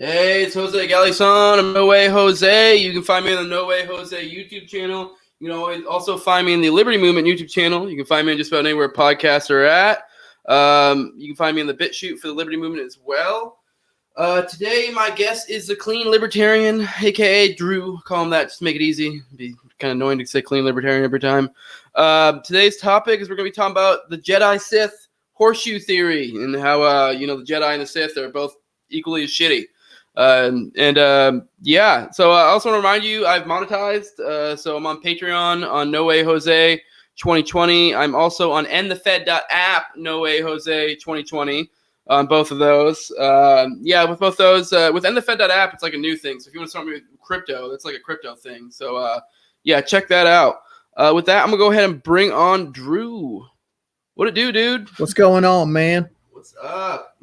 Hey, it's Jose Galison. I'm No Way Jose. You can find me on the No Way Jose YouTube channel. You can also find me in the Liberty Movement YouTube channel. You can find me just about anywhere podcasts are at. You can find me in the BitChute for the Liberty Movement as well. Today, my guest is the Clean Libertarian, a.k.a. Drew. Call him that just to make it easy. It'd be kind of annoying to say Clean Libertarian every time. Today's topic is we're going to be talking about the Jedi Sith Horseshoe theory and how, the Jedi and the Sith are both equally as shitty. So I also want to remind you I've monetized. So I'm on Patreon on No Way Jose 2020. I'm also on endthefed.app No Way Jose 2020 on both of those. With both those, with endthefed.app, it's like a new thing. So if you want to start with crypto, that's like a crypto thing. So check that out. With that, I'm gonna go ahead and bring on Drew. What it do, dude? What's going on, man? What's up?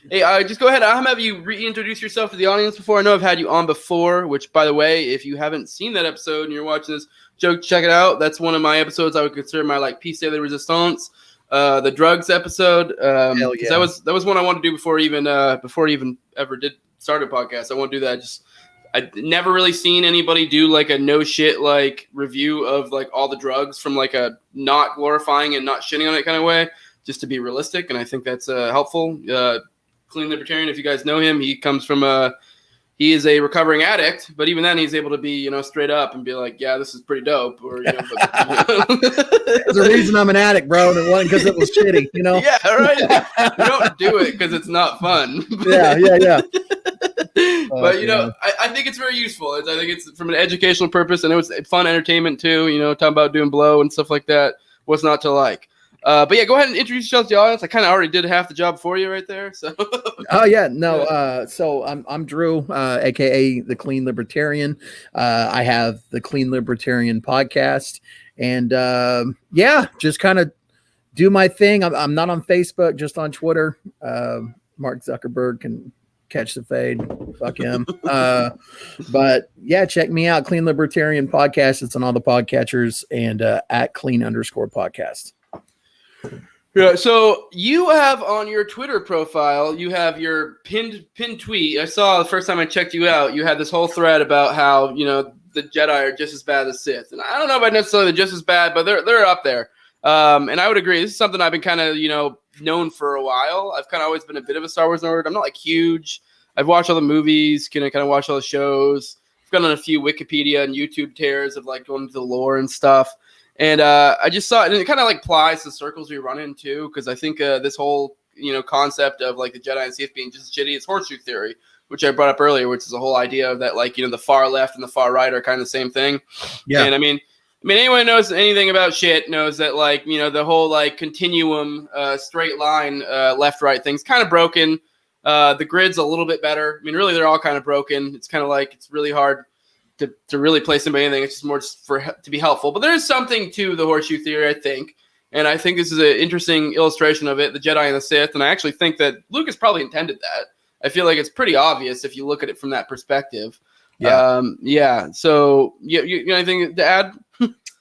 Hey, just go ahead. I'll have you reintroduce yourself to the audience before. I know I've had you on before, which, by the way, if you haven't seen that episode and you're watching this, check it out. That's one of my episodes I would consider my piece de la resistance, the drugs episode. Hell yeah. That was one I wanted to do before even ever did start a podcast. I want to do that. I'd never really seen anybody do a no shit review of all the drugs from a not glorifying and not shitting on it kind of way, just to be realistic. And I think that's helpful. Clean Libertarian, if you guys know him, he comes from he is a recovering addict, but even then he's able to be straight up and be like, yeah, this is pretty dope. Or there's a reason I'm an addict, bro, and it wasn't because it was shitty, Yeah, right. You don't do it because it's not fun. yeah. But I think it's very useful. I think it's from an educational purpose, and it was fun entertainment too. Talking about doing blow and stuff like that. What's not to like? Go ahead and introduce yourself to the audience. I kind of already did half the job for you right there. So. So I'm Drew, aka the Clean Libertarian. I have the Clean Libertarian podcast, and just kind of do my thing. I'm not on Facebook, just on Twitter. Mark Zuckerberg can catch the fade. Fuck him. But yeah, check me out. Clean Libertarian podcast. It's on all the podcatchers and at @clean_podcast. Yeah, so you have on your Twitter profile, you have your pinned tweet. I saw the first time I checked you out, you had this whole thread about how, the Jedi are just as bad as Sith. And I don't know about necessarily just as bad, but they're up there. And I would agree. This is something I've been kind of, known for a while. I've kind of always been a bit of a Star Wars nerd. I'm not huge. I've watched all the movies, kind of watch all the shows. I've gone on a few Wikipedia and YouTube tears of going into the lore and stuff. And I just saw it, and it kind of applies to the circles we run in too, because I think this whole concept of the Jedi and Sith being just as shitty is Horseshoe theory, which I brought up earlier, which is the whole idea of that the far left and the far right are kind of the same thing. Yeah. And I mean anyone who knows anything about shit knows that the whole continuum straight line left right thing's kind of broken. The grid's a little bit better. I mean, really, they're all kind of broken. It's kind of it's really hard to really place them by anything. It's just more to be helpful. But there is something to the Horseshoe theory, I think. And I think this is an interesting illustration of it, the Jedi and the Sith. And I actually think that Lucas probably intended that. I feel like it's pretty obvious if you look at it from that perspective. Yeah. So you anything to add?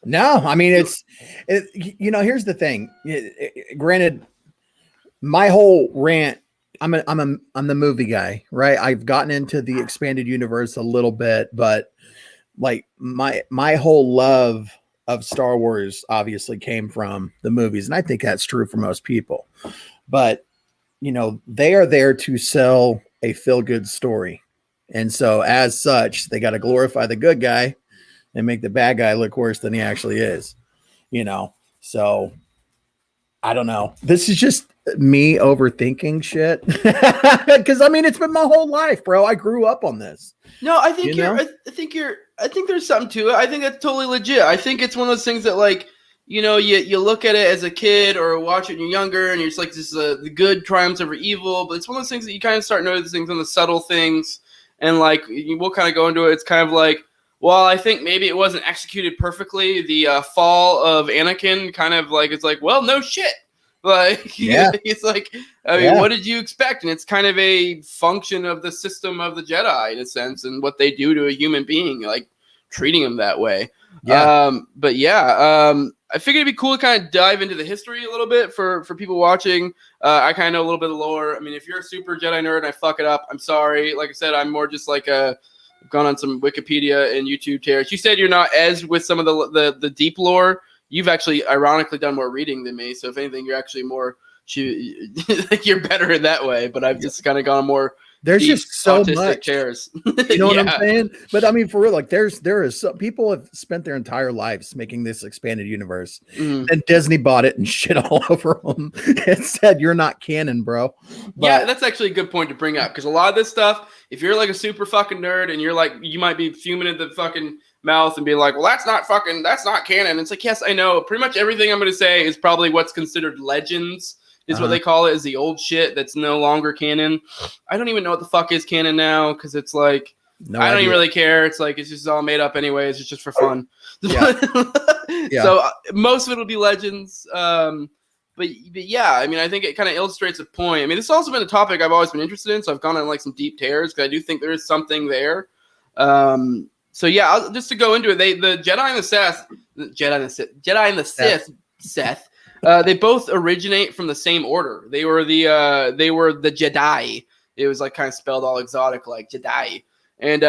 No, I mean, here's the thing. Granted, my whole rant, I'm the movie guy, right? I've gotten into the expanded universe a little bit, but my whole love of Star Wars obviously came from the movies. And I think that's true for most people, but they are there to sell a feel-good story. And so as such, they got to glorify the good guy and make the bad guy look worse than he actually is, so I don't know. This is just me overthinking shit. Cause it's been my whole life, bro. I grew up on this. No, I think I think there's something to it. I think that's totally legit. I think it's one of those things that you look at it as a kid or watch it when you're younger and you're just this is the good triumphs over evil. But it's one of those things that you kind of start noticing on the subtle things. And we'll kind of go into it. It's kind of well, I think maybe it wasn't executed perfectly. The fall of Anakin kind of it's well, no shit. It's what did you expect? And it's kind of a function of the system of the Jedi in a sense and what they do to a human being, treating him that way. Yeah. I figured it'd be cool to kind of dive into the history a little bit for people watching. I kind of know a little bit of lore. I mean, if you're a super Jedi nerd and I fuck it up, I'm sorry. Like I said, I'm more just like I've gone on some Wikipedia and YouTube tears. You said you're not as with some of the deep lore. You've actually ironically done more reading than me. So if anything, you're actually more like you're better in that way. But I've just kind of gone more. There's just so much. Tears. You know what I'm saying? But I mean, for real, like there is some people have spent their entire lives making this expanded universe, and Disney bought it and shit all over them and said, "You're not canon, bro." But, yeah, that's actually a good point to bring up because a lot of this stuff, if you're like a super fucking nerd and you're like, you might be fuming at the fucking mouth and be like, "Well, that's not canon." It's like, yes, I know. Pretty much everything I'm going to say is probably what's considered legends. Is what they call it, is the old shit that's no longer canon. I don't even know what the fuck is canon now because it's like, I don't even really care. It's like, it's just all made up anyways. It's just for fun. Yeah. So most of it will be legends. But yeah, I mean, I think it kind of illustrates a point. I mean, this has also been a topic I've always been interested in. So I've gone on like some deep tears because I do think there is something there. So yeah, just to go into it, the Jedi and the Sith, Seth. They both originate from the same order. They were the Jedi. It was like kind of spelled all exotic, like Jedi, and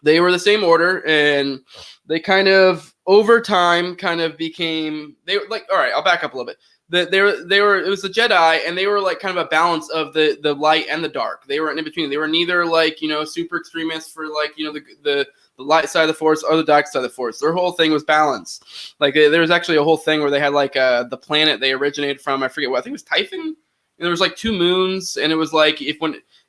they were the same order. And they kind of over time kind of became. They were like, all right, I'll back up a little bit. They were. It was the Jedi, and they were like kind of a balance of the light and the dark. They were in between. They were neither like super extremists for like the light side of the Force or the dark side of the Force. Their whole thing was balance. Like there was actually a whole thing where they had like the planet they originated from. I forget what. I think it was Typhon. And there was like 2 moons, and it was like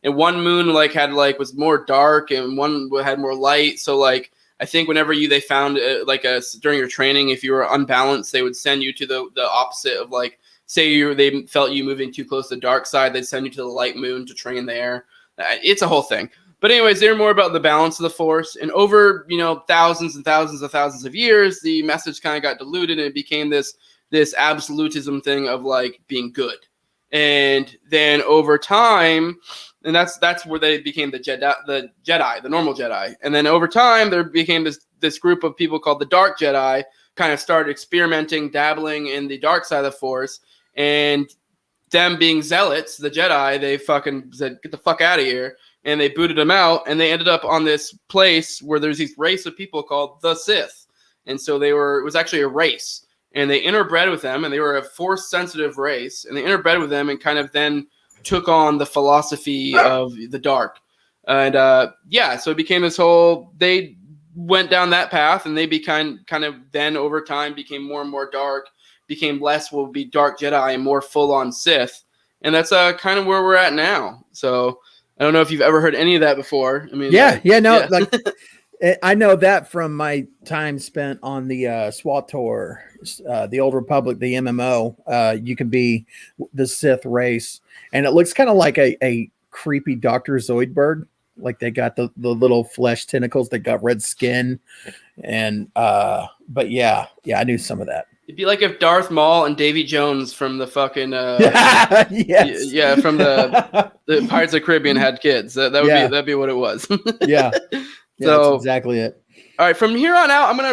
one moon like had like was more dark and one had more light. So like I think whenever they found during your training, if you were unbalanced, they would send you to the opposite of like say they felt you moving too close to the dark side, they'd send you to the light moon to train there. It's a whole thing. But anyways, they're more about the balance of the Force. And over, thousands and thousands of years, the message kind of got diluted and it became this absolutism thing of like being good. And then over time, and that's where they became the Jedi, the normal Jedi. And then over time, there became this group of people called the Dark Jedi, kind of started experimenting, dabbling in the dark side of the Force. And them being zealots, the Jedi, they fucking said, get the fuck out of here. And they booted them out, and they ended up on this place where there's these race of people called the Sith. And so it was actually a race. And they interbred with them, and they were a Force-sensitive race. And they interbred with them and kind of then took on the philosophy of the dark. And so it became this whole, they went down that path, and they became kind of then over time became more and more dark, became less will be dark Jedi and more full-on Sith. And that's kind of where we're at now. So I don't know if you've ever heard any of that before. I mean, like I know that from my time spent on the SWTOR, the Old Republic, the MMO. You can be the Sith race, and it looks kind of like a creepy Dr. Zoidberg. Like they got the little flesh tentacles, they got red skin, and but yeah, I knew some of that. It'd be like if Darth Maul and Davy Jones from the fucking yes. From the Pirates of the Caribbean had kids. That'd be what it was. Yeah, so that's exactly it. All right, from here on out, I'm gonna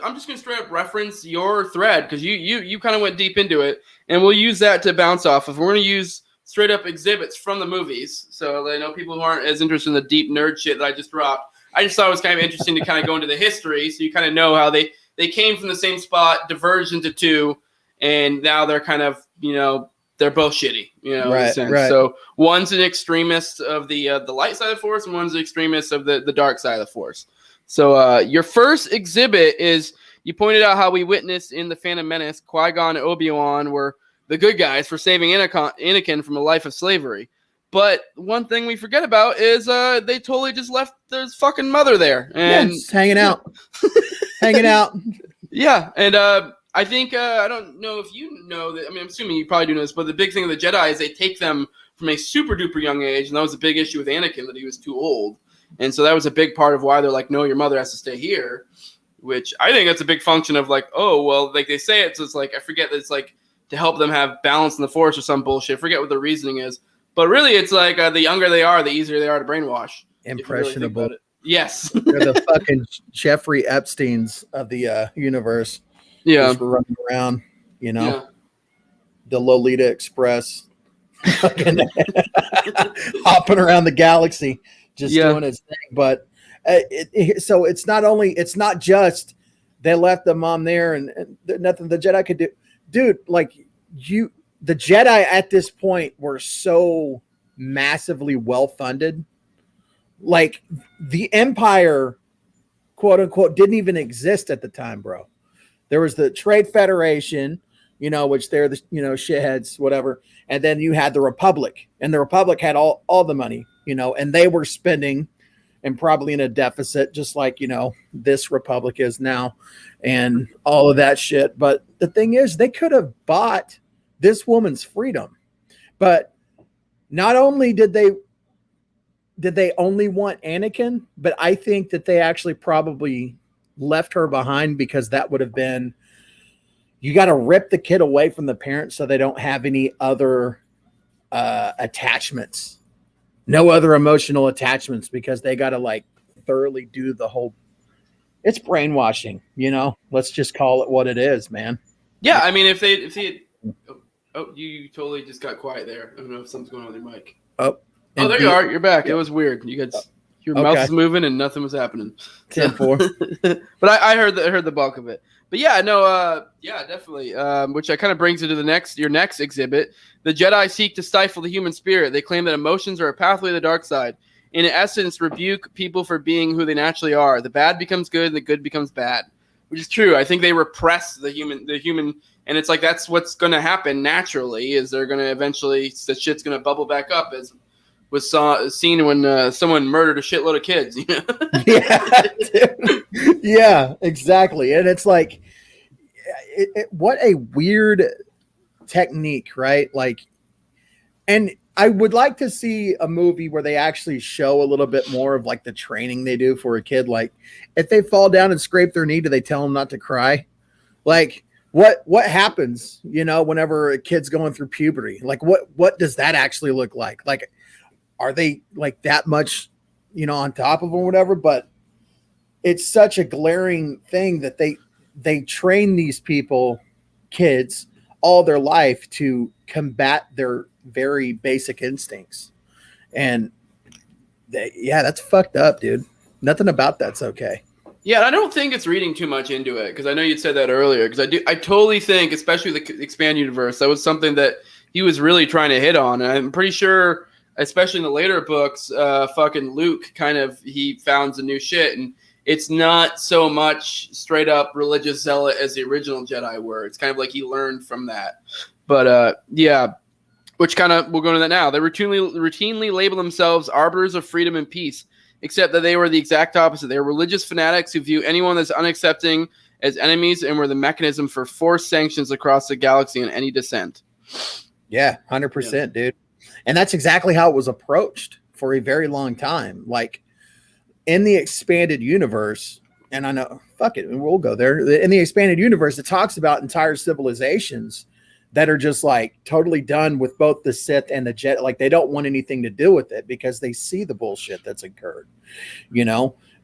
I'm just gonna straight up reference your thread because you kind of went deep into it, and we'll use that to bounce off of. We're gonna use straight up exhibits from the movies, so I know people who aren't as interested in the deep nerd shit that I just dropped. I just thought it was kind of interesting to kind of go into the history, so you kind of know how they came from the same spot, diverged into 2, and now they're kind of, they're both shitty, in a sense. Right. So one's an extremist of the light side of the Force, and one's an extremist of the dark side of the Force. So your first exhibit is, you pointed out how we witnessed in The Phantom Menace, Qui-Gon and Obi-Wan were the good guys for saving Anakin from a life of slavery. But one thing we forget about is they totally just left their fucking mother there. And just hanging out. Hanging out. Yeah, and I think, I don't know if you know that, I mean, I'm assuming you probably do know this, but the big thing of the Jedi is they take them from a super duper young age, and that was a big issue with Anakin, that he was too old. And so that was a big part of why they're like, no, your mother has to stay here, which I think that's a big function of like, oh, well, like they say it, so it's like, I forget that it's like to help them have balance in the Force or some bullshit. I forget what the reasoning is. But really, it's like the younger they are, the easier they are to brainwash. Impressionable. Really yes. They're the fucking Jeffrey Epsteins of the universe. Yeah. Just running around, you know, Yeah. the Lolita Express, fucking hopping around the galaxy, just doing its thing. But so it's not just they left the mom there and nothing the Jedi could do. Dude, like the Jedi at this point were so massively well funded. Like the Empire, quote unquote, didn't even exist at the time, bro. There was the Trade Federation, which they're the, shitheads, whatever. And then you had the Republic, and the Republic had all the money, and they were spending and probably in a deficit, just like, this Republic is now and all of that shit. But the thing is, they could have bought this woman's freedom. But not only did they only want Anakin, but I think that they actually probably left her behind because that would have been, you got to rip the kid away from the parents so they don't have any other attachments, no other emotional attachments, because they got to like thoroughly do the whole, it's brainwashing, let's just call it what it is, man. Yeah. I mean, if they you totally just got quiet there. I don't know if something's going on with your mic. Oh, there you are. You're back. Yeah. It was weird. You guys, your mouth was moving and nothing was happening. 10-4. But I heard the bulk of it. But yeah, no, definitely. Which kind of brings you to your next exhibit. The Jedi seek to stifle the human spirit. They claim that emotions are a pathway to the dark side. In essence, rebuke people for being who they naturally are. The bad becomes good, and the good becomes bad, which is true. I think they repress the human, and it's like that's what's going to happen naturally. Is they're going to eventually the shit's going to bubble back up, as was seen when someone murdered a shitload of kids. Yeah, exactly. And it's like, what a weird technique, right? Like, and I would like to see a movie where they actually show a little bit more of like the training they do for a kid. Like, if they fall down and scrape their knee, do they tell them not to cry? Like, what happens, whenever a kid's going through puberty? Like, what does that actually look like? Like, are they like that much, on top of them or whatever? But it's such a glaring thing that they train these kids all their life to combat their very basic instincts. And that's fucked up, dude. Nothing about that's okay. Yeah, I don't think it's reading too much into it, because I know you said that earlier. Because I totally think, especially the Expand Universe, that was something that he was really trying to hit on. And I'm pretty sure, especially in the later books, fucking Luke he found some new shit, and it's not so much straight up religious zealot as the original Jedi were. It's kind of like he learned from that. But which we'll go into that now. They routinely label themselves arbiters of freedom and peace, except that they were the exact opposite. They were religious fanatics who view anyone that's unaccepting as enemies and were the mechanism for forced sanctions across the galaxy on any dissent. Yeah, 100%, dude. And that's exactly how it was approached for a very long time. Like, in the expanded universe, and I know, fuck it, we'll go there. In the expanded universe, it talks about entire civilizations that are just like totally done with both the Sith and the Jedi. Like, they don't want anything to do with it because they see the bullshit that's occurred,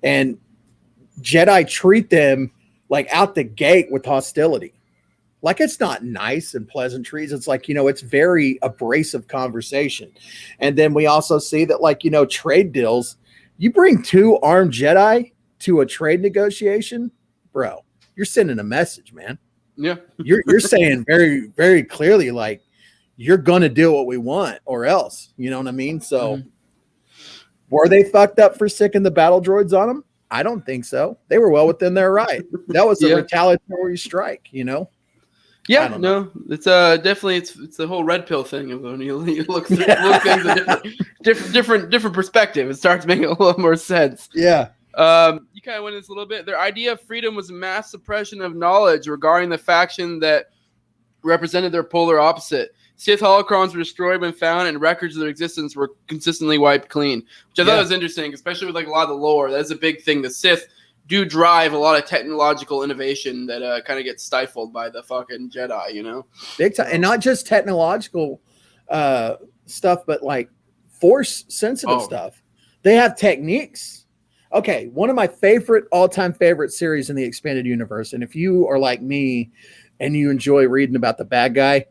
and Jedi treat them like out the gate with hostility. Like, it's not nice and pleasantries. It's like, it's very abrasive conversation. And then we also see that, like, trade deals, you bring 2 armed Jedi to a trade negotiation, bro, you're sending a message, man. Yeah. You're saying very, very clearly, like, you're going to do what we want or else, you know what I mean? So were they fucked up for sicking the battle droids on them? I don't think so. They were well within their right. That was a retaliatory strike, Yeah, no, it's definitely it's the whole red pill thing. When you look things a different perspective, it starts making a little more sense. Yeah. You kind of went into this a little bit. Their idea of freedom was mass suppression of knowledge regarding the faction that represented their polar opposite. Sith holocrons were destroyed when found, and records of their existence were consistently wiped clean, which I thought was interesting, especially with like a lot of the lore. That's a big thing. The Sith do drive a lot of technological innovation that kind of gets stifled by the fucking Jedi, Big time. And not just technological stuff, but like force sensitive stuff. They have techniques. Okay, one of my all-time favorite series in the expanded universe. And if you are like me and you enjoy reading about the bad guy,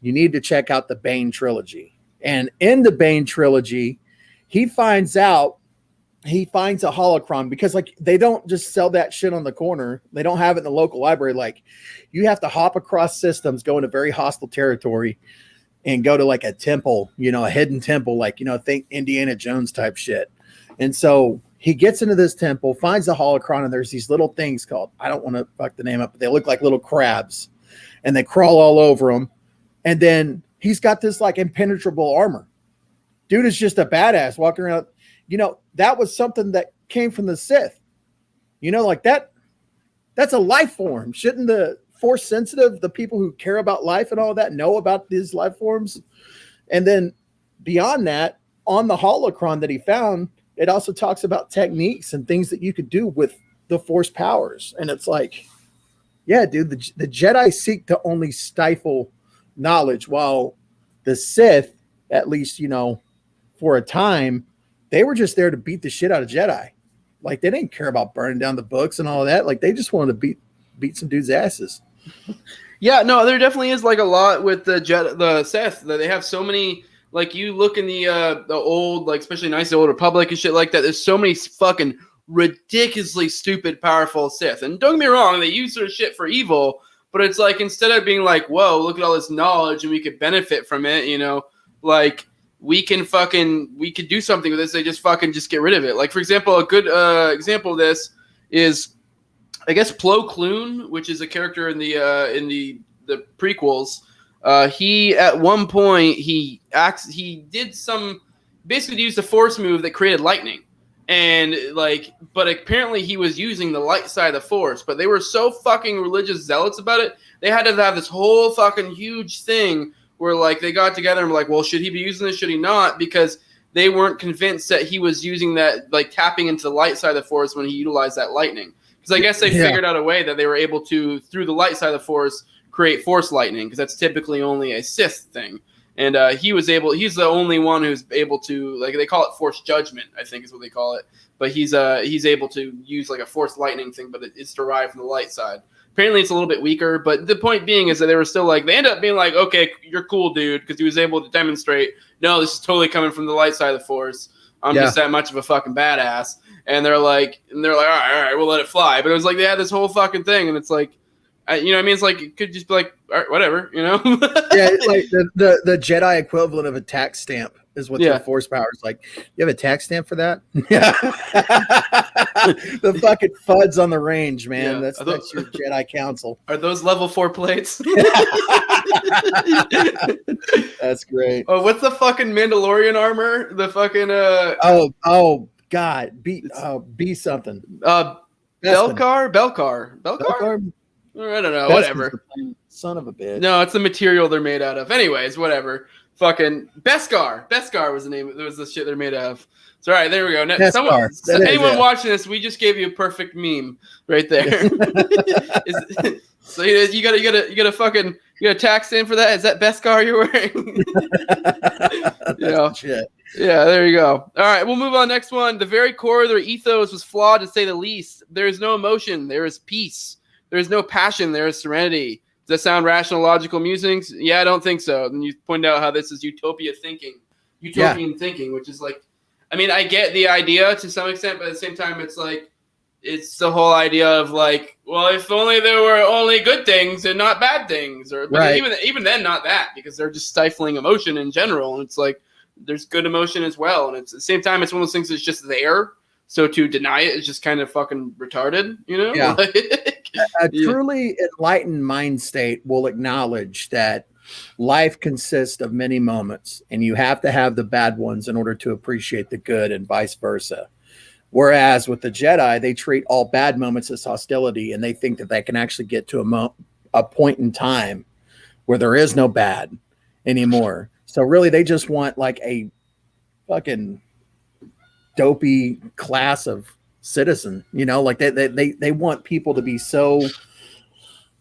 you need to check out the Bane trilogy. And in the Bane trilogy, he finds a holocron, because like they don't just sell that shit on the corner. They don't have it in the local library. Like you have to hop across systems, go into very hostile territory, and go to like a temple, a hidden temple, like, think Indiana Jones type shit. And so he gets into this temple, finds the holocron, and there's these little things called, I don't want to fuck the name up, but they look like little crabs, and they crawl all over him. And then he's got this like impenetrable armor. Dude is just a badass walking around. That was something that came from the Sith. Like that's a life form. Shouldn't the Force sensitive, the people who care about life and all that, know about these life forms? And then beyond that, on the holocron that he found, it also talks about techniques and things that you could do with the Force powers. And it's like, yeah, dude, the Jedi seek to only stifle knowledge, while the Sith, at least, for a time, they were just there to beat the shit out of Jedi. Like they didn't care about burning down the books and all that. Like they just wanted to beat some dudes' asses. Yeah, no, there definitely is like a lot with the Sith, that they have so many. Like you look in the old, like especially Knights of the Old Republic and shit like that. There's so many fucking ridiculously stupid, powerful Sith. And don't get me wrong, they use their shit for evil, but it's like instead of being like, whoa, look at all this knowledge and we could benefit from it, like we could do something with this. They just get rid of it. Like for example, a good example of this is, I guess, Plo Koon, which is a character in the prequels. He at one point basically used a Force move that created lightning, and but apparently he was using the light side of the Force. But they were so fucking religious zealots about it, they had to have this whole fucking huge thing where like they got together and were like, well, should he be using this? Should he not? Because they weren't convinced that he was using that, like tapping into the light side of the Force when he utilized that lightning. Because I guess they figured out a way that they were able to, through the light side of the Force, create Force lightning, because that's typically only a Sith thing. And he's the only one who's able to, like they call it Force judgment, I think is what they call it. But he's able to use like a Force lightning thing, but it's derived from the light side. Apparently it's a little bit weaker, but the point being is that they were still like, they ended up being like, okay, you're cool, dude, because he was able to demonstrate, no, this is totally coming from the light side of the Force. I'm just that much of a fucking badass. And they're like, all right, we'll let it fly. But it was like they had this whole fucking thing, and it's like, what I mean? It's like it could just be like, all right, whatever, Yeah, like the Jedi equivalent of a tax stamp is what the Force power is like. You have a tax stamp for that? Yeah. The fucking FUDs on the range, man. Yeah. That's your Jedi Council. Are those level 4 plates? That's great. Oh, what's the fucking Mandalorian armor? The fucking Oh God, be something. Belcar. I don't know. Whatever. Son of a bitch. No, it's the material they're made out of. Anyways, whatever. Fucking Beskar. Beskar was the name. It was the shit they're made of. So all right, there we go. Anyone watching this, we just gave you a perfect meme right there. So you got a tax stand for that? Is that Beskar you're wearing? Shit. Yeah, there you go. All right, we'll move on. Next one. The very core of their ethos was flawed, to say the least. There is no emotion. There is peace. There is no passion. There is serenity. Does that sound rational, logical musings? Yeah, I don't think so. And you point out how this is utopian thinking, which is like, I mean, I get the idea to some extent, but at the same time, it's like, it's the whole idea of like, well, if only there were only good things and not bad things, but right. even then, not that, because they're just stifling emotion in general, and it's like, there's good emotion as well, and it's at the same time, it's one of those things that's just there. So to deny it is just kind of fucking retarded, Yeah. A truly enlightened mind state will acknowledge that life consists of many moments, and you have to have the bad ones in order to appreciate the good, and vice versa. Whereas with the Jedi, they treat all bad moments as hostility, and they think that they can actually get to a point in time where there is no bad anymore. So really, they just want like a fucking dopey class of citizen, like they want people to be so,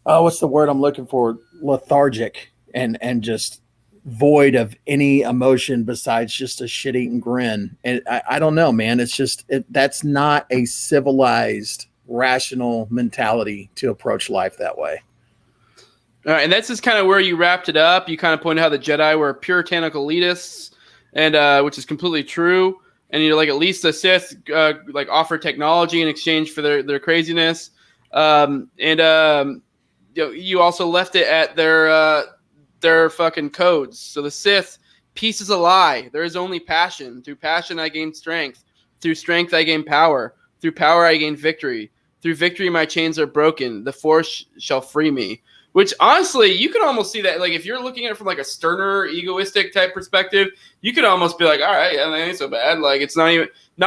what's the word I'm looking for? Lethargic and just void of any emotion besides just a shit-eating grin. And I don't know, man. It's just that's not a civilized, rational mentality to approach life that way. All right, and that's just kind of where you wrapped it up. You kind of pointed out the Jedi were puritanical elitists, and which is completely true. And you're like, at least the Sith like offer technology in exchange for their craziness. You also left it at their fucking codes. So the Sith, peace is a lie. There is only passion. Through passion, I gain strength. Through strength, I gain power. Through power, I gain victory. Through victory, my chains are broken. The Force shall free me. Which, honestly, you could almost see that. Like, if you're looking at it from, like, a sterner, egoistic type perspective, you could almost be like, all right, yeah, that ain't so bad. Like, it's not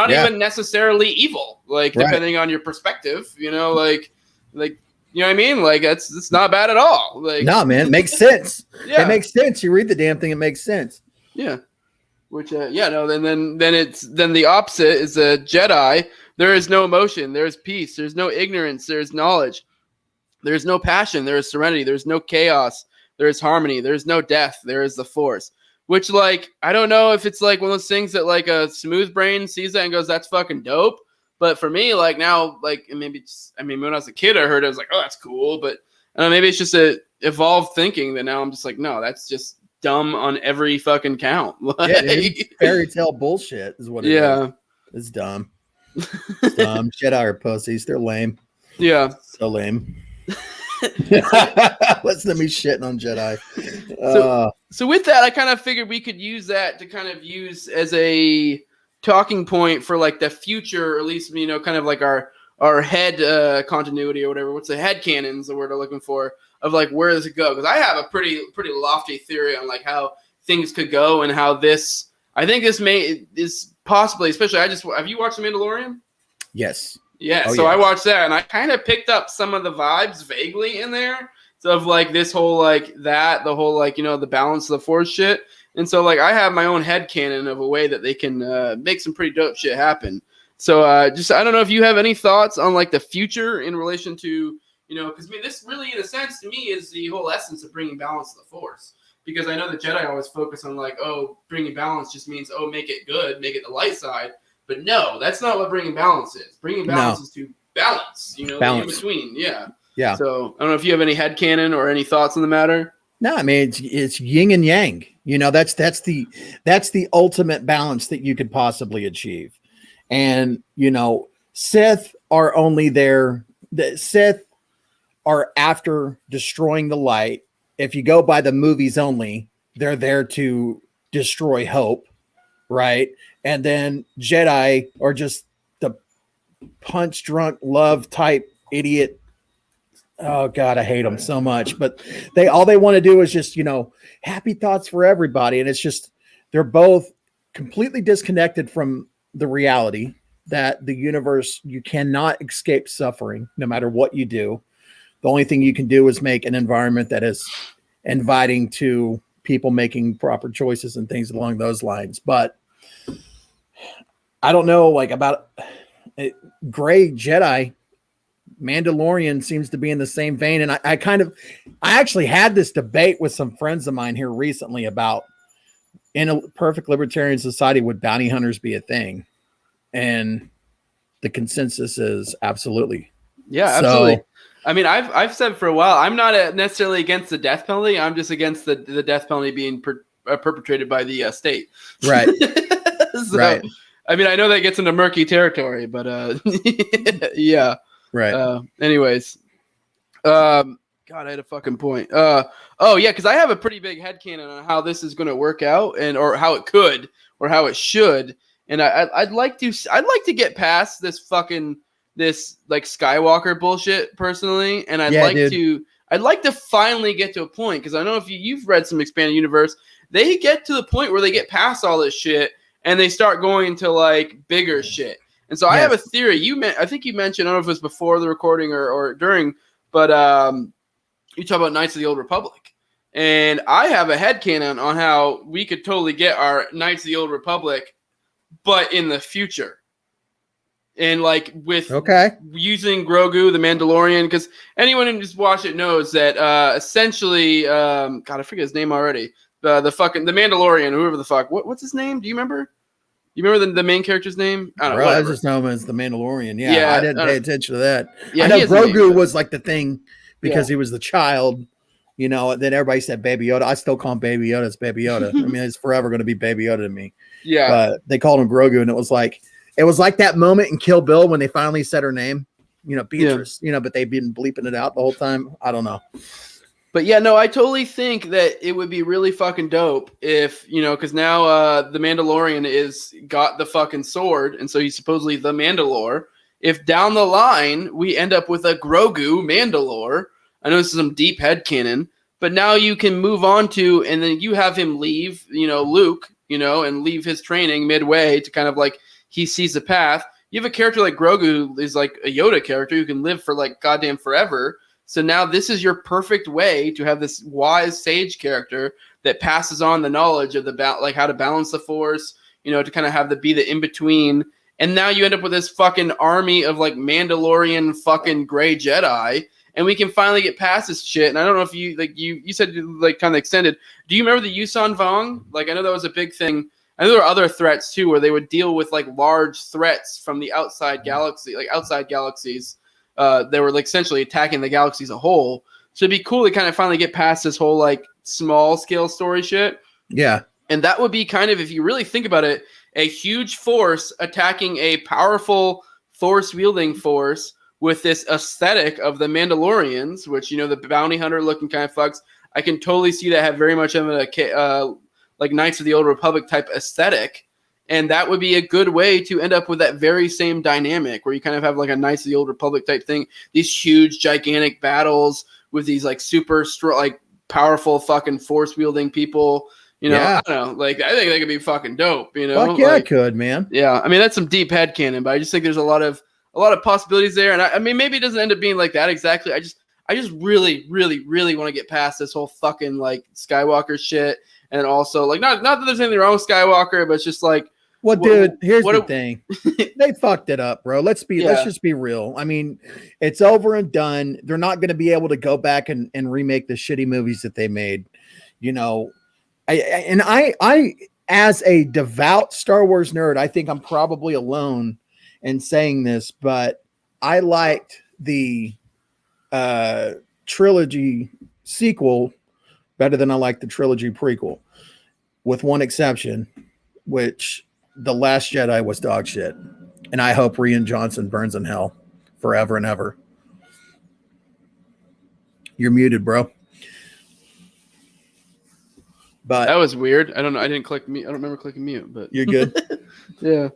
even necessarily evil. Like, depending on your perspective, you know, like, you know what I mean? Like, it's not bad at all. Like, no, man, it makes sense. Yeah. It makes sense. You read the damn thing, it makes sense. Yeah. Which, then the opposite is a Jedi. There is no emotion. There is peace. There's no ignorance. There is knowledge. There is no passion. There is serenity. There is no chaos. There is harmony. There is no death. There is the Force. Which, like, I don't know if it's like one of those things that like a smooth brain sees that and goes, "That's fucking dope." But for me, like now, like maybe when I was a kid, I heard it, I was like, "Oh, that's cool." But maybe it's just a evolved thinking that now I'm just like, no, that's just dumb on every fucking count. Like, yeah, dude, fairy tale bullshit is what it is. It's dumb. It's dumb. Jedi are pussies. They're lame. Yeah. So lame. Listen to me shitting on Jedi. So with that, I kind of figured we could use that to kind of use as a talking point for like the future, or at least, you know, kind of like our head continuity or whatever. What's the head canon's the word I'm looking for, of like where does it go? Because I have a pretty lofty theory on like how things could go and how this. I think this is possibly, especially. Have you watched The Mandalorian? Yes. Yeah, so I watched that, and I kind of picked up some of the vibes vaguely in there, so of like this whole like that, the whole like, you know, the balance of the Force shit, and so like I have my own headcanon of a way that they can make some pretty dope shit happen. So just I don't know if you have any thoughts on like the future in relation to, you know, because I mean this really in a sense to me is the whole essence of bringing balance to the Force, because I know the Jedi always focus on like, oh, bringing balance just means, oh, make it good, make it the light side. But no, that's not what bringing balance is. Bringing balance is to balance, you know, in between. Yeah. Yeah. So I don't know if you have any headcanon or any thoughts on the matter. No, I mean, it's yin and yang. You know, that's the ultimate balance that you could possibly achieve. And, you know, Sith are only there. The Sith are after destroying the light. If you go by the movies only, they're there to destroy hope. Right. And then Jedi are just the punch drunk love type idiot. Oh God, I hate them so much. But all they want to do is just, you know, happy thoughts for everybody. And it's just, they're both completely disconnected from the reality that the universe, you cannot escape suffering no matter what you do. The only thing you can do is make an environment that is inviting to people making proper choices and things along those lines. But I don't know, like about Gray Jedi, Mandalorian seems to be in the same vein. And I actually had this debate with some friends of mine here recently about, in a perfect libertarian society, would bounty hunters be a thing? And the consensus is absolutely. Yeah, absolutely. I mean, I've said for a while, I'm not necessarily against the death penalty. I'm just against the death penalty being perpetrated by the state. Right. So, right. I mean, I know that gets into murky territory, but yeah. Right. Anyways, God, I had a fucking point. Oh yeah, because I have a pretty big headcanon on how this is going to work out, or how it could, or how it should. And I'd like to get past this like Skywalker bullshit personally, and I'd like to finally get to a point, because I know if you've read some expanded universe, they get to the point where they get past all this shit and they start going into like bigger shit. And so I have a theory. I think you mentioned, I don't know if it was before the recording or during, but you talk about Knights of the Old Republic. And I have a headcanon on how we could totally get our Knights of the Old Republic, but in the future. And like with using Grogu, the Mandalorian, because anyone who just watched it knows that essentially, God, I forget his name already. the Mandalorian, whoever the fuck. What's his name? Do you remember? You remember the main character's name? I don't know. I just know him as the Mandalorian. Yeah, I didn't pay attention to that. Yeah, I know Grogu was like the thing because he was the child, you know, and then everybody said Baby Yoda. I still call him Baby Yoda. It's Baby Yoda. I mean, it's forever going to be Baby Yoda to me. Yeah. But they called him Grogu, and it was like that moment in Kill Bill when they finally said her name, you know, Beatrice, you know, but they've been bleeping it out the whole time. I don't know. But yeah, no, I totally think that it would be really fucking dope if, you know, because now the Mandalorian is got the fucking sword, and so he's supposedly the Mandalore. If down the line we end up with a Grogu Mandalore, I know this is some deep headcanon, but now you can move on to, and then you have him leave, you know, Luke, you know, and leave his training midway to kind of like he sees the path. You have a character like Grogu is like a Yoda character who can live for like goddamn forever. So now this is your perfect way to have this wise sage character that passes on the knowledge of like how to balance the Force, you know, to kind of have be the in-between. And now you end up with this fucking army of like Mandalorian fucking gray Jedi, and we can finally get past this shit. And I don't know if you you said like kind of extended. Do you remember the Yuuzhan Vong? Like I know that was a big thing. I know there were other threats too, where they would deal with like large threats from the outside galaxy, like outside galaxies. They were like essentially attacking the galaxy as a whole. So it'd be cool to kind of finally get past this whole like small scale story shit. Yeah. And that would be kind of, if you really think about it, a huge force attacking a powerful force wielding force with this aesthetic of the Mandalorians, which, you know, the bounty hunter looking kind of fucks. I can totally see that have very much of a like Knights of the Old Republic type aesthetic. And that would be a good way to end up with that very same dynamic where you kind of have like a Knights of the Old Republic type thing. These huge, gigantic battles with these like super like powerful fucking force wielding people. You know, I don't know. Like, I think they could be fucking dope, you know? Fuck yeah, like, I could, man. Yeah. I mean, that's some deep headcanon, but I just think there's a lot of possibilities there. And I mean, maybe it doesn't end up being like that exactly. I just really, really, really want to get past this whole fucking like Skywalker shit. And also like, not that there's anything wrong with Skywalker, but it's just like, well, dude, here's the thing. They fucked it up, bro. Let's just be real. I mean, it's over and done. They're not going to be able to go back and remake the shitty movies that they made. You know, I as a devout Star Wars nerd, I think I'm probably alone in saying this, but I liked the trilogy sequel better than I liked the trilogy prequel, with one exception, which The Last Jedi was dog shit. And I hope Rian Johnson burns in hell forever and ever. You're muted, bro. But that was weird. I don't know. I didn't click mute. I don't remember clicking mute, but you're good. Yeah.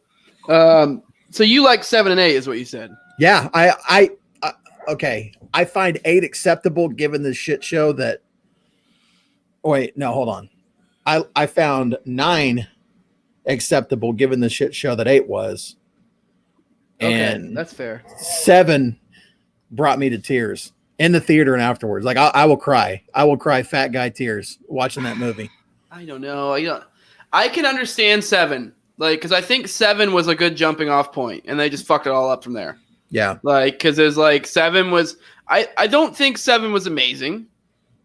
So you like 7 and 8 is what you said. Yeah. Okay. I find 8 acceptable given the shit show that. Wait, no, hold on. I found 9 acceptable given the shit show that 8 was. And okay, that's fair. 7 brought me to tears in the theater and afterwards. Like I will cry. I will cry fat guy tears watching that movie. I don't know. I can understand 7. Like, because I think 7 was a good jumping off point, and they just fucked it all up from there. Yeah. Like, because it was like 7 was. I don't think 7 was amazing,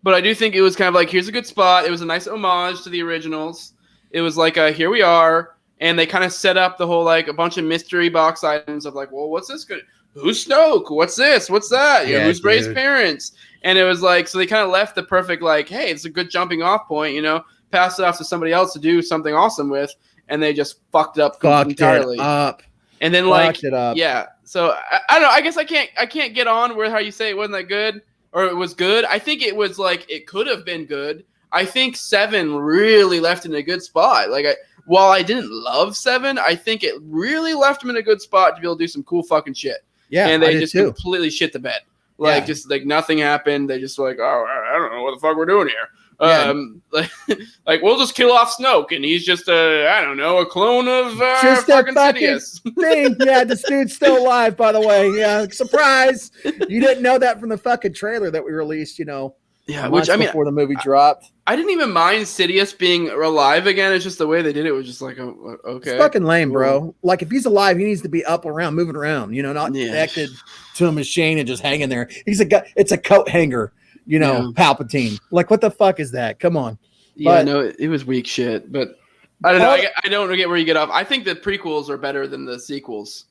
but I do think it was kind of like, here's a good spot. It was a nice homage to the originals. It was like here we are, and they kind of set up the whole like a bunch of mystery box items of like, well, what's this good? Who's Snoke? What's this? What's that? You know, who's Rey's parents? And it was like, so they kind of left the perfect like, hey, it's a good jumping off point. You know, pass it off to somebody else to do something awesome with, and they just fucked it up entirely. And then like, yeah. So I don't know. I guess I can't get on with how you say it wasn't that good or it was good. I think it was like it could have been good. I think 7 really left in a good spot. Like while I didn't love 7, I think it really left him in a good spot to be able to do some cool fucking shit. Yeah, and they just completely shit the bed. Like just like nothing happened. They just like, oh, I don't know what the fuck we're doing here. Like we'll just kill off Snoke, and he's just I don't know, a clone of just fucking Sidious thing. Yeah, this dude's still alive, by the way. Yeah, surprise! You didn't know that from the fucking trailer that we released. You know. Yeah, which I mean, before the movie dropped, I didn't even mind Sidious being alive again. It's just the way they did it was just like, oh, okay, it's fucking lame, bro. Like if he's alive, he needs to be up around, moving around. You know, not connected to a machine and just hanging there. He's a guy. It's a coat hanger. You know, Palpatine. Like what the fuck is that? Come on. Yeah, But no, it was weak shit, but I don't know. I don't get where you get off. I think the prequels are better than the sequels.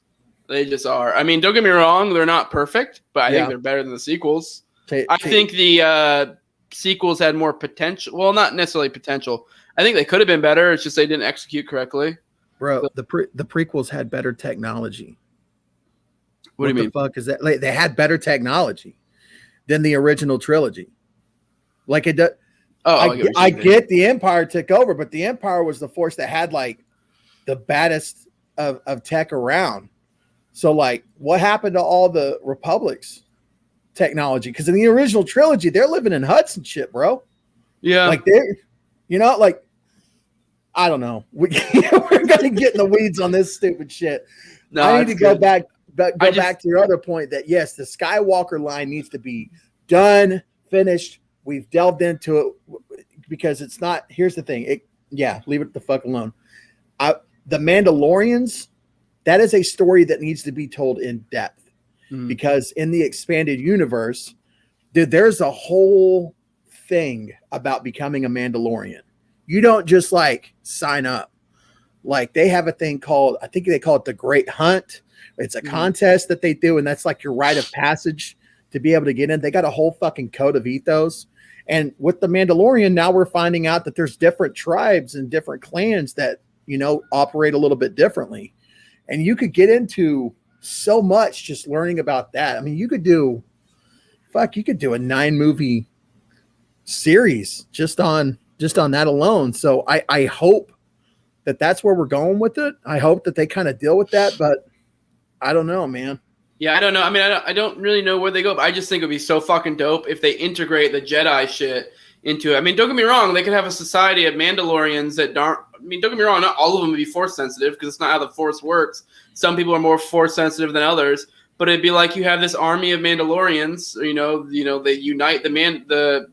They just are. I mean, don't get me wrong; they're not perfect, but I think they're better than the sequels. I think the sequels had more potential. Well, not necessarily potential. I think they could have been better. It's just they didn't execute correctly. bro, So, the prequels had better technology. what do you mean? The fuck is that? Like, they had better technology than the original trilogy. Like it does. Oh, I get the Empire took over, but the Empire was the force that had like the baddest of tech around. So like, what happened to all the Republic's technology? Because in the original trilogy, they're living in huts and shit, bro. Yeah, like they're, like, I don't know. We're gonna get in the weeds on this stupid shit. No, I need to go back to your other point that yes, the Skywalker line needs to be done, finished. We've delved into it because it's not. Here's the thing. Leave it the fuck alone. The Mandalorians, that is a story that needs to be told in depth because in the expanded universe, dude, there's a whole thing about becoming a Mandalorian. You don't just like sign up. Like they have a thing called, I think they call it the Great Hunt. It's a contest that they do, and that's like your rite of passage to be able to get in. They got a whole fucking code of ethos. And with the Mandalorian, now we're finding out that there's different tribes and different clans that, operate a little bit differently. And you could get into so much just learning about that. I mean, you could do a 9-movie series just on that alone. So I hope that that's where we're going with it. I hope that they kind of deal with that, but I don't know, man. Yeah, I don't know. I mean, I don't really know where they go, but I just think it would be so fucking dope if they integrate the Jedi shit into it. I mean, don't get me wrong. They could have a society of Mandalorians that aren't, I mean, don't get me wrong. Not all of them would be force sensitive because it's not how the force works. Some people are more force sensitive than others, but it'd be like you have this army of Mandalorians, they unite the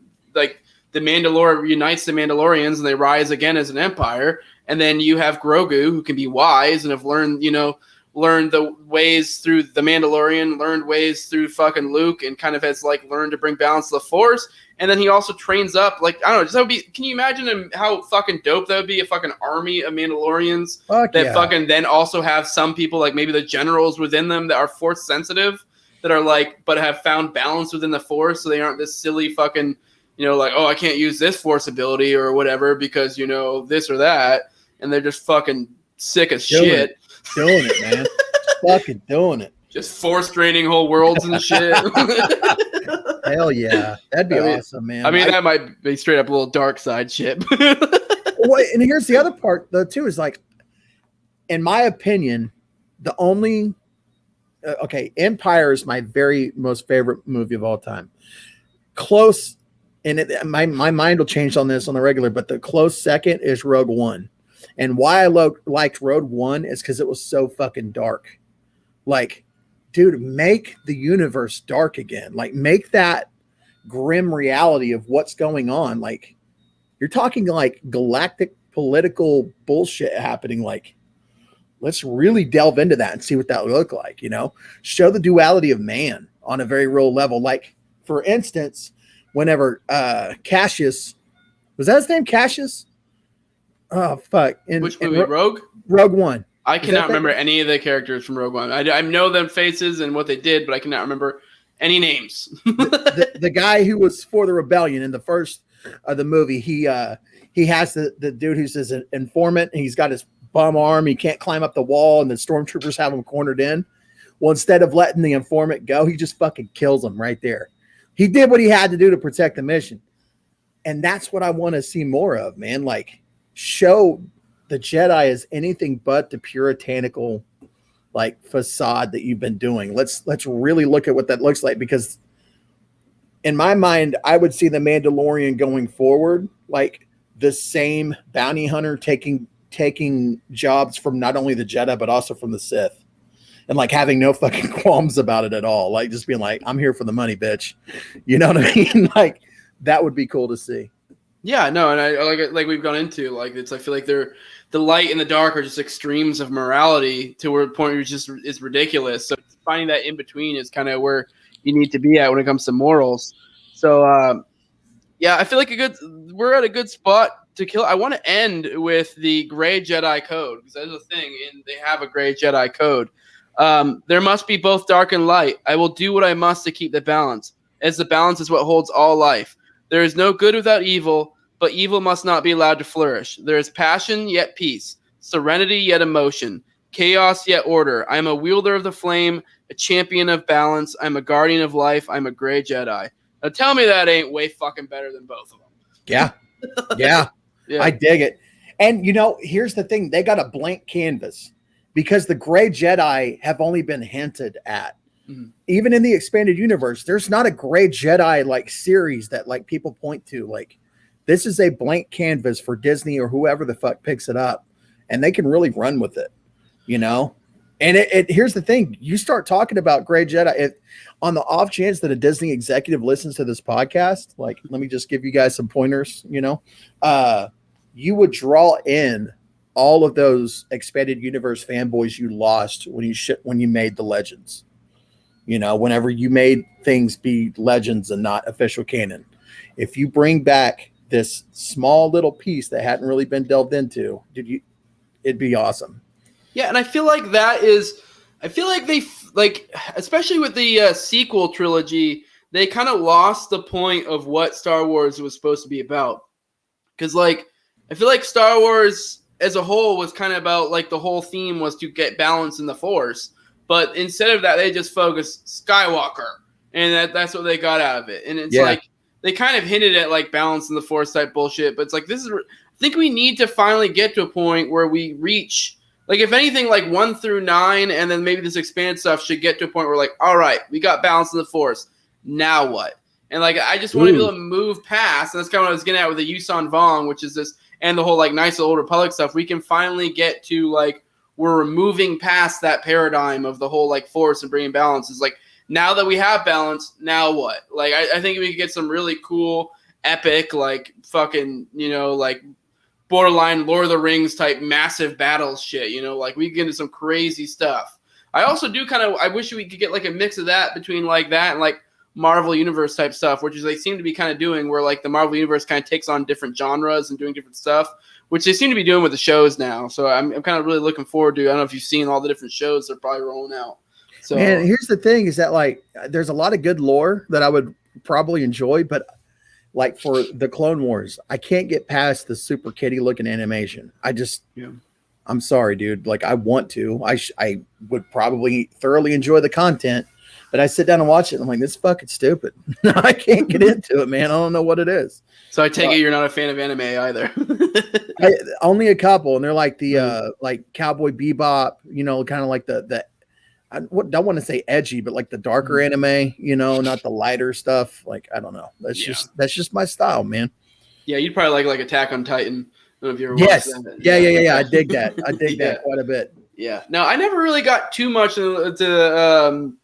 Mandalore unites the Mandalorians and they rise again as an empire. And then you have Grogu who can be wise and have learned the ways through the Mandalorian, learned ways through fucking Luke, and kind of has like learned to bring balance to the Force. And then he also trains up, like, I don't know, just that would be, can you imagine how fucking dope that would be? A fucking army of Mandalorians fucking then also have some people, like maybe the generals within them that are Force sensitive, that are like, but have found balance within the Force, so they aren't this silly fucking, like, oh, I can't use this Force ability or whatever because, this or that. And they're just fucking sick as shit. Doing it, man. Fucking doing it. Just force draining whole worlds and shit. Hell yeah. That'd be awesome, man. I mean, that might be straight up a little dark side shit. Well, and here's the other part, though, too, is like, in my opinion, the only Empire is my very most favorite movie of all time. Close, and my mind will change on this on the regular, but the close second is Rogue One. And why I liked Rogue One is because it was so fucking dark. Like, dude, make the universe dark again. Like, make that grim reality of what's going on. Like, you're talking like galactic political bullshit happening. Like, let's really delve into that and see what that would look like, Show the duality of man on a very real level. Like, for instance, whenever Cassius, was that his name, Cassius? Oh, fuck. Which movie, Rogue? Rogue One. I cannot remember any of the characters from Rogue One. I know them faces and what they did, but I cannot remember any names. the guy who was for the rebellion in the first of the movie, he has the dude who's his informant, and he's got his bum arm. He can't climb up the wall, and the stormtroopers have him cornered in. Well, instead of letting the informant go, he just fucking kills him right there. He did what he had to do to protect the mission. And that's what I want to see more of, man. Like, show the Jedi as anything but the puritanical like facade that you've been doing. Let's really look at what that looks like, because in my mind, I would see the Mandalorian going forward like the same bounty hunter taking jobs from not only the Jedi but also from the Sith, and like having no fucking qualms about it at all. Like just being like, I'm here for the money, bitch. You know what I mean? Like that would be cool to see. Yeah, no, and I like we've gone into, like, it's, I feel like they're, the light and the dark are just extremes of morality to where the point where it's ridiculous. So finding that in between is kind of where you need to be at when it comes to morals. So Yeah, I feel like we're at a good spot to kill. I want to end with the Gray Jedi code because that's a thing, and they have a Gray Jedi code. There must be both dark and light. I will do what I must to keep the balance, as the balance is what holds all life. There is no good without evil, but evil must not be allowed to flourish. There is passion yet peace, serenity yet emotion, chaos yet order. I am a wielder of the flame, a champion of balance. I'm a guardian of life. I'm a Gray Jedi. Now tell me that ain't way fucking better than both of them. Yeah. Yeah. Yeah. I dig it. And, you know, here's the thing. They got a blank canvas because the Gray Jedi have only been hinted at. Mm-hmm. Even in the expanded universe, there's not a Gray Jedi like series that like people point to. Like, this is a blank canvas for Disney or whoever the fuck picks it up. And they can really run with it, you know? And here's the thing. You start talking about Gray Jedi, on the off chance that a Disney executive listens to this podcast, like, let me just give you guys some pointers, you know, you would draw in all of those expanded universe fanboys you lost when you made the legends, you know, whenever you made things be legends and not official canon. If you bring back this small little piece that hadn't really been delved into, it'd be awesome. Yeah, and I feel like they especially with the sequel trilogy, they kind of lost the point of what Star Wars was supposed to be about. Because like I feel like Star Wars as a whole was kind of about like the whole theme was to get balance in the Force, but instead of that they just focused Skywalker, and that's what they got out of it. And it's like they kind of hinted at like balance in the Force type bullshit, but it's like I think we need to finally get to a point where we reach. Like, if anything, like 1 through 9, and then maybe this expanded stuff should get to a point where, like, all right, we got balance in the Force. Now what? And, like, I just want to be able to move past, and that's kind of what I was getting at with the Yuuzhan Vong, which is this, and the whole, like, Knights of the Old Republic stuff. We can finally get to, like, we're moving past that paradigm of the whole, like, Force and bringing balance. It's like, now that we have balance, now what? Like, I think we could get some really cool, epic, like, fucking, you know, like, borderline Lord of the Rings type massive battles shit, you know, like we get into some crazy stuff. I also do I wish we could get like a mix of that between like that and like Marvel Universe type stuff, which is they seem to be kind of doing where like the Marvel Universe kind of takes on different genres and doing different stuff, which they seem to be doing with the shows now. So I'm kind of really looking forward to, I don't know if you've seen all the different shows they're probably rolling out. So, and here's the thing is that like, there's a lot of good lore that I would probably enjoy, but like for the Clone Wars, I can't get past the super kitty looking animation. I'm sorry, dude. Like I want to, I would probably thoroughly enjoy the content, but I sit down and watch it and I'm like, this is fucking stupid. I can't get into it, man. I don't know what it is. So I take it you're not a fan of anime either. Only a couple. And they're like the, like Cowboy Bebop, you know, kind of like I don't want to say edgy, but like the darker anime, you know, not the lighter stuff. Like, I don't know. That's just my style, man. Yeah. You'd probably like Attack on Titan. I don't know if you ever watched that. Yeah. I dig that. I dig that quite a bit. Yeah. No, I never really got too much into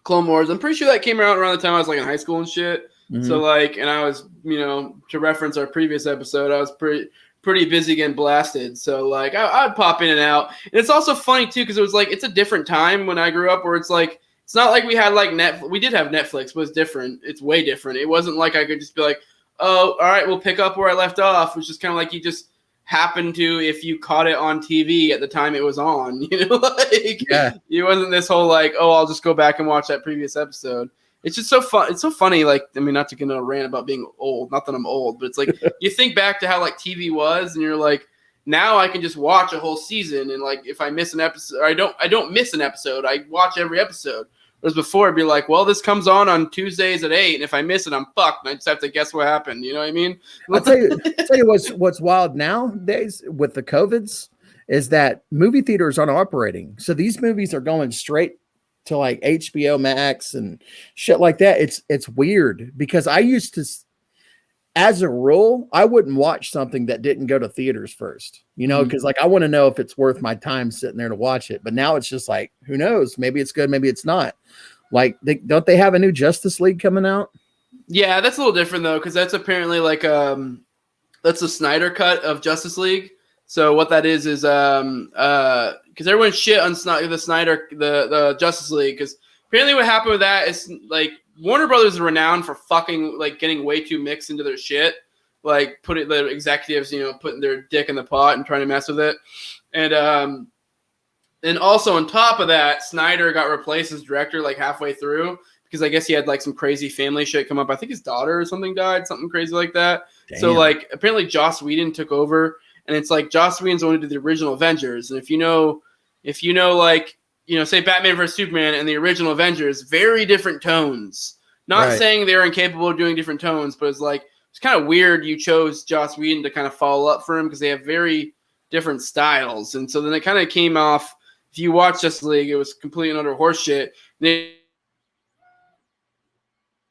Clone Wars. I'm pretty sure that came around the time I was like in high school and shit. Mm-hmm. So like, and I was, you know, to reference our previous episode, I was pretty busy getting blasted. So like I'd pop in and out. And it's also funny too, because it was like it's a different time when I grew up where it's like it's not like we had like we did have Netflix, but it's different. It's way different. It wasn't like I could just be like, oh, all right, we'll pick up where I left off. It's just kind of like you just happened to, if you caught it on TV at the time it was on, you know, like it wasn't this whole like, oh, I'll just go back and watch that previous episode. It's just so fun. It's so funny. Like, I mean, not to get on a rant about being old, not that I'm old, but it's like, you think back to how like TV was and you're like, now I can just watch a whole season. And like, if I miss an episode, or I don't miss an episode. I watch every episode. Whereas before it'd be like, well, this comes on Tuesdays at 8. And if I miss it, I'm fucked. And I just have to guess what happened. You know what I mean? I'll tell you what's wild nowadays with the COVIDs is that movie theaters aren't operating. So these movies are going straight to like HBO Max and shit like that. It's weird because I used to, as a rule, I wouldn't watch something that didn't go to theaters first, you know, because like I want to know if it's worth my time sitting there to watch it. But now it's just like, who knows? Maybe it's good, maybe it's not. Like, don't they have a new Justice League coming out? Yeah, that's a little different though, because that's apparently like that's the Snyder cut of Justice League. So what that is because everyone shit on the Snyder, the Justice League, because apparently what happened with that is like Warner Brothers is renowned for fucking like getting way too mixed into their shit. Like the executives, putting their dick in the pot and trying to mess with it. And also on top of that, Snyder got replaced as director like halfway through because I guess he had like some crazy family shit come up. I think his daughter or something died, something crazy like that. Damn. So like apparently Joss Whedon took over, and it's like Joss Whedon's the one who did the original Avengers. And if you know like, say Batman vs Superman and the original Avengers, very different tones. Not saying they're incapable of doing different tones, but it's like it's kind of weird you chose Joss Whedon to kind of follow up for him because they have very different styles. And so then it kind of came off. If you watch Justice League, it was complete and utter horseshit. It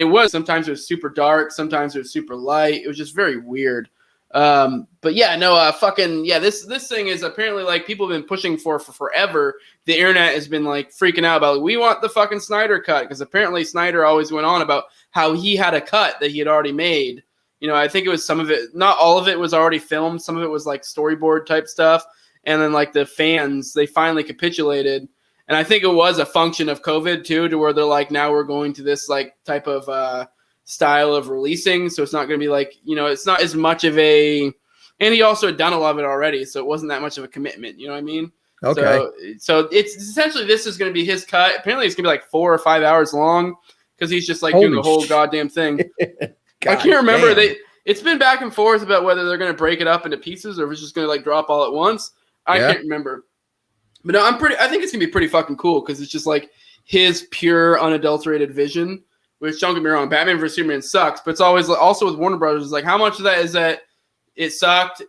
was sometimes it was super dark, sometimes it was super light. It was just very weird. But yeah, no, this thing is apparently like people have been pushing for forever. The internet has been like freaking out about we want the fucking Snyder cut because apparently Snyder always went on about how he had a cut that he had already made. I think it was some of it, not all of it was already filmed. Some of it was like storyboard type stuff. And then like the fans, they finally capitulated. And I think it was a function of COVID too, to where they're like, now we're going to this like type of style of releasing. So it's not going to be like, it's not as much of a, and he also had done a lot of it already. So it wasn't that much of a commitment. You know what I mean? Okay. So it's essentially, this is going to be his cut. Apparently it's going to be like 4 or 5 hours long because he's just like doing the whole goddamn thing. I can't remember. It's been back and forth about whether they're going to break it up into pieces or if it's just going to like drop all at once. I can't remember. But no, I think it's going to be pretty fucking cool because it's just like his pure, unadulterated vision, which don't get me wrong, Batman vs. Superman sucks, but it's always also with Warner Brothers, it's like how much of that is that it sucked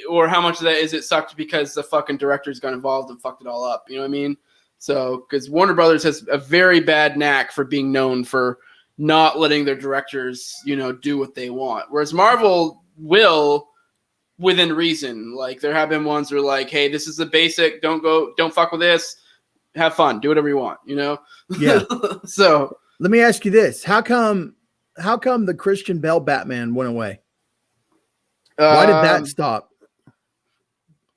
or how much of that is it sucked because the fucking directors got involved and fucked it all up. You know what I mean? So, because Warner Brothers has a very bad knack for being known for not letting their directors, do what they want. Whereas Marvel will, within reason. Like there have been ones where like, hey, this is the basic, don't fuck with this, have fun, do whatever you want, Yeah. So let me ask you this. How come the Christian Bale Batman went away? Why did that stop?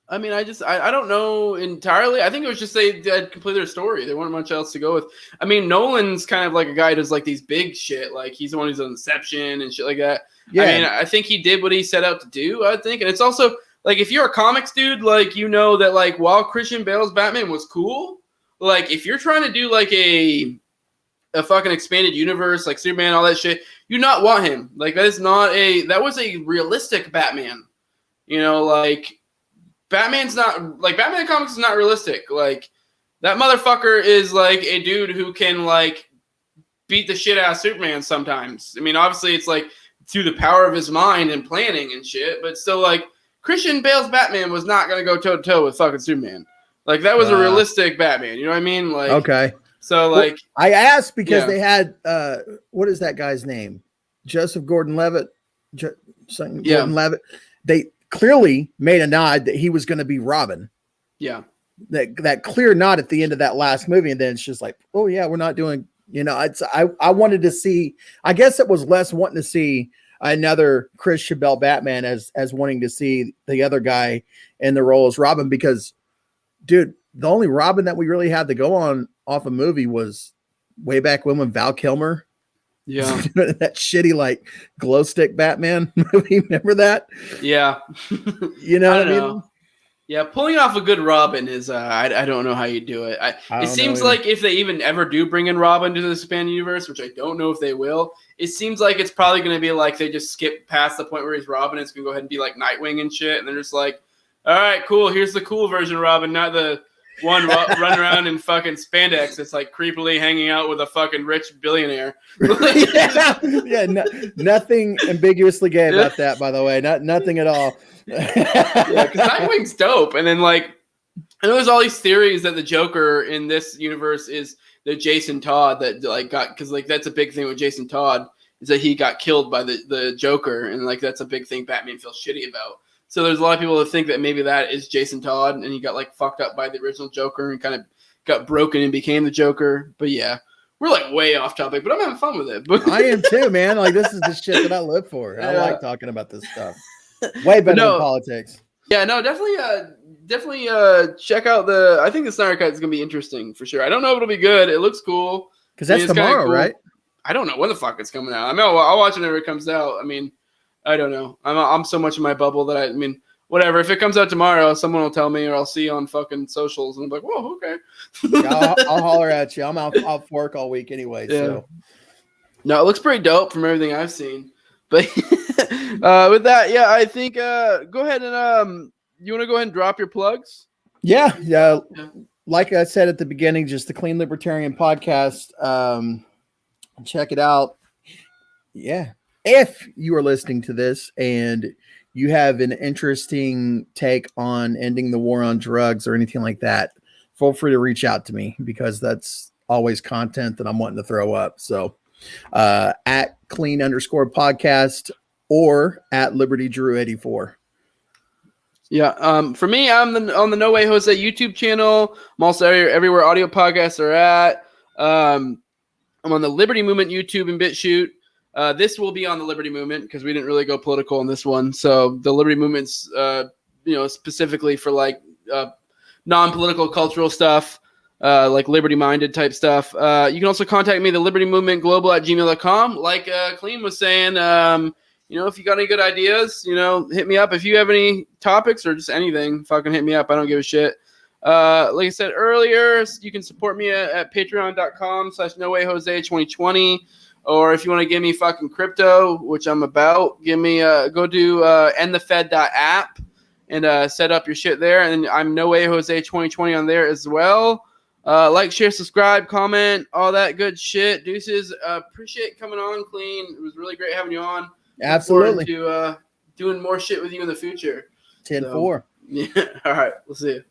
I mean, I don't know entirely. I think it was just they had completed their story. There wasn't much else to go with. I mean, Nolan's kind of like a guy who does like these big shit. Like he's the one who's on Inception and shit like that. Yeah. I mean, I think he did what he set out to do, I think. And it's also like if you're a comics dude, like that like while Christian Bale's Batman was cool, like if you're trying to do like a fucking expanded universe, like Superman, all that shit, you not want him. Like that was a realistic Batman. Like Batman's not like Batman comics is not realistic. Like that motherfucker is like a dude who can like beat the shit out of Superman sometimes. I mean, obviously it's like through the power of his mind and planning and shit, but still like Christian Bale's Batman was not going to go toe to toe with fucking Superman. Like that was a realistic Batman. You know what I mean? Like, okay. So like I asked because they had, what is that guy's name? Joseph Gordon-Levitt. Gordon-Levitt. They clearly made a nod that he was going to be Robin. Yeah. That clear nod at the end of that last movie. And then it's just like, oh yeah, we're not doing, I wanted to see, I guess it was less wanting to see another Christian Bale Batman as wanting to see the other guy in the role as Robin, because dude, the only Robin that we really had to go on off a movie was way back when Val Kilmer. Yeah. That shitty like glow stick Batman movie. Remember that? Yeah. I don't know. Yeah, pulling off a good Robin is I don't know how you do it. It seems like if they even ever do bring in Robin to the expanded universe, which I don't know if they will, it seems like it's probably going to be like they just skip past the point where he's Robin. It's going to go ahead and be like Nightwing and shit, and they're just like, all right, cool. Here's the cool version of Robin, not the one run around in fucking spandex. It's like creepily hanging out with a fucking rich billionaire. Nothing ambiguously gay about that, by the way. Nothing at all. Yeah, because Nightwing's dope. And then like, and there's all these theories that the Joker in this universe is the Jason Todd that like because like that's a big thing with Jason Todd is that he got killed by the Joker, and like that's a big thing Batman feels shitty about. So there's a lot of people that think that maybe that is Jason Todd and he got like fucked up by the original Joker and kind of got broken and became the Joker. But yeah, we're like way off topic, but I'm having fun with it. But I am too, man. Like this is the shit that I live for. I like talking about this stuff. Way better than politics. Yeah, no, definitely check out I think the Snyder Cut is gonna be interesting for sure. I don't know if it'll be good. It looks cool. Because that's tomorrow, cool. Right? I don't know when the fuck it's coming out. I mean, I'll watch it whenever it comes out. I mean, I don't know. I'm so much in my bubble that I mean, whatever. If it comes out tomorrow, someone will tell me, or I'll see on fucking socials, and I'm like, whoa, okay. Yeah, I'll holler at you. I'm off work all week anyway. Yeah. So No, it looks pretty dope from everything I've seen. But with that, yeah, I think go ahead and you want to go ahead and drop your plugs? yeah. Like I said at the beginning, just the Clean Libertarian podcast. Check it out. Yeah. If you are listening to this and you have an interesting take on ending the war on drugs or anything like that, feel free to reach out to me because that's always content that I'm wanting to throw up. So at clean_podcast or at Liberty Drew 84. Yeah. For me, I'm on the No Way Jose YouTube channel. I'm also everywhere audio podcasts are at. I'm on the Liberty Movement YouTube and BitChute. This will be on the Liberty Movement because we didn't really go political on this one. So the Liberty Movement's, specifically for like non-political cultural stuff, like liberty-minded type stuff. You can also contact me, the Liberty Movement Global at gmail.com. Like Clean was saying, if you got any good ideas, hit me up. If you have any topics or just anything, fucking hit me up. I don't give a shit. Like I said earlier, you can support me at patreon.com/nowayjose2020. Or if you want to give me fucking crypto, which I'm about, go to endthefed.app and set up your shit there. And I'm nowayjose2020 on there as well. Like, share, subscribe, comment, all that good shit. Deuces, appreciate coming on, Clean. It was really great having you on. Absolutely. Look forward to doing more shit with you in the future. 10-4. Yeah. All right. We'll see you.